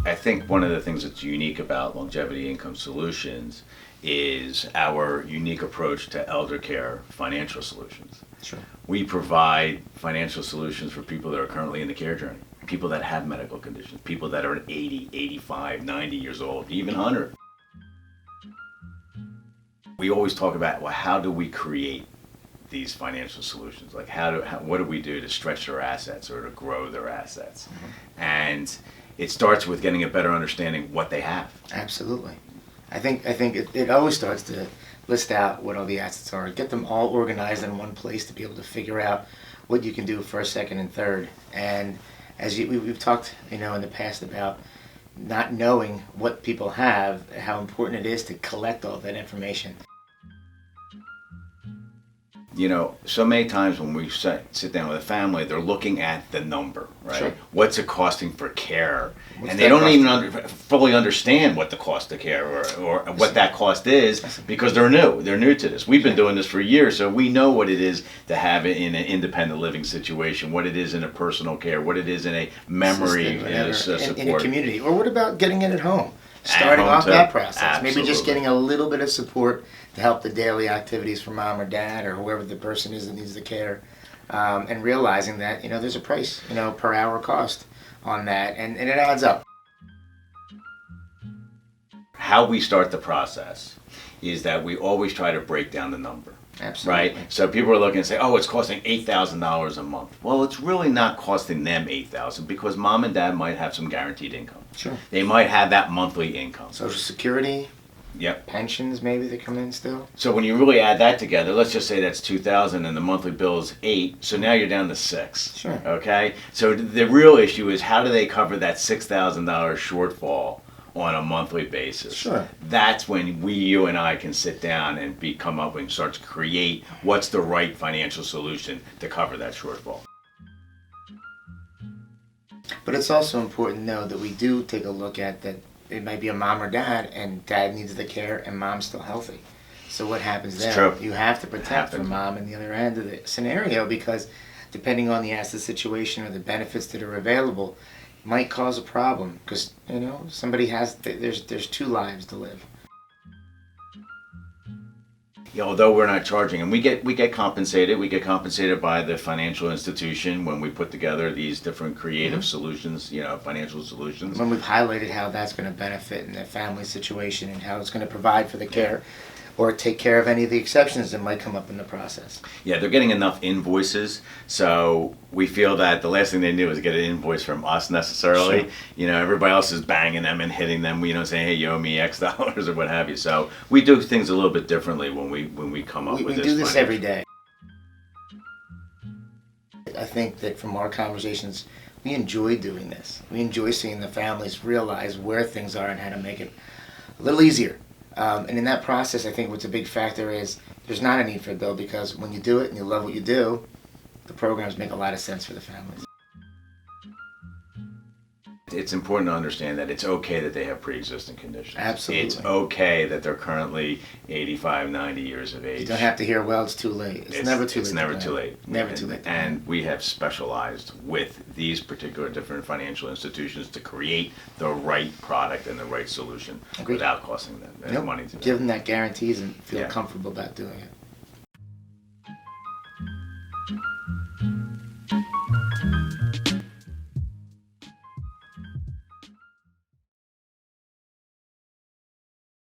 I think one of the things that's unique about Longevity Income Solutions is our unique approach to elder care financial solutions. Sure. We provide financial solutions for people that are currently in the care journey, people that have medical conditions, people that are at 80, 85, 90 years old, even 100. We always talk about, well, how do we create these financial solutions? Like, what do we do to stretch their assets or to grow their assets? Mm-hmm. And it starts with getting a better understanding what they have. Absolutely. I think it always starts to list out what all the assets are, get them all organized in one place to be able to figure out what you can do first, second, and third. And as we've talked, in the past about not knowing what people have, how important it is to collect all that information. So many times when we sit down with a family, they're looking at the number, right? Sure. What's it costing for care? What's and they that don't even fully understand what the cost of care or what that cost is because they're new. They're new to this. We've been doing this for years, so we know what it is to have it in an independent living situation, what it is in a personal care, what it is in a memory support. In a community. Or what about getting it at home? Starting off that process. Absolutely. Maybe just getting a little bit of support to help the daily activities for mom or dad or whoever the person is that needs the care, and realizing that there's a price per hour cost on that, and it adds up. How we start the process is that we always try to break down the number. Absolutely. Right? So people are looking and say, oh, it's costing $8,000 a month. Well, it's really not costing them $8,000 because mom and dad might have some guaranteed income. Sure. They might have that monthly income. Social Security. Yep. Pensions maybe that come in still. So when you really add that together, let's just say that's $2,000 and the monthly bill is $8,000. So now you're down to $6,000. Sure. Okay. So the real issue is how do they cover that $6,000 shortfall on a monthly basis? Sure. That's when you and I can sit down and come up and start to create what's the right financial solution to cover that shortfall. But it's also important to know that we do take a look at that. It might be a mom or dad, and dad needs the care, and mom's still healthy. So what happens there? True. You have to protect for mom in the other end of the scenario, because depending on the asset situation or the benefits that are available, might cause a problem. Because somebody there's two lives to live. Although we're not charging, and we get compensated. We get compensated by the financial institution when we put together these different creative solutions, financial solutions. When we've highlighted how that's going to benefit in the family situation and how it's going to provide for the care or take care of any of the exceptions that might come up in the process. Yeah, they're getting enough invoices, so we feel that the last thing they do is get an invoice from us necessarily. Sure. Everybody else is banging them and hitting them, saying, hey, you owe me X dollars or what have you. So we do things a little bit differently when we come up with this. We do this every day. I think that from our conversations, we enjoy doing this. We enjoy seeing the families realize where things are and how to make it a little easier. And in that process, I think what's a big factor is there's not a need for a bill, because when you do it and you love what you do, the programs make a lot of sense for the families. It's important to understand that it's okay that they have pre-existing conditions. Absolutely. It's okay that they're currently 85, 90 years of age. You don't have to hear, well, it's too late. It's never too late. It's never too late. Never too late. And we have specialized with these particular different financial institutions to create the right product and the right solution. Agreed. Without costing them any money to do. Give them that guarantees and feel comfortable about doing it.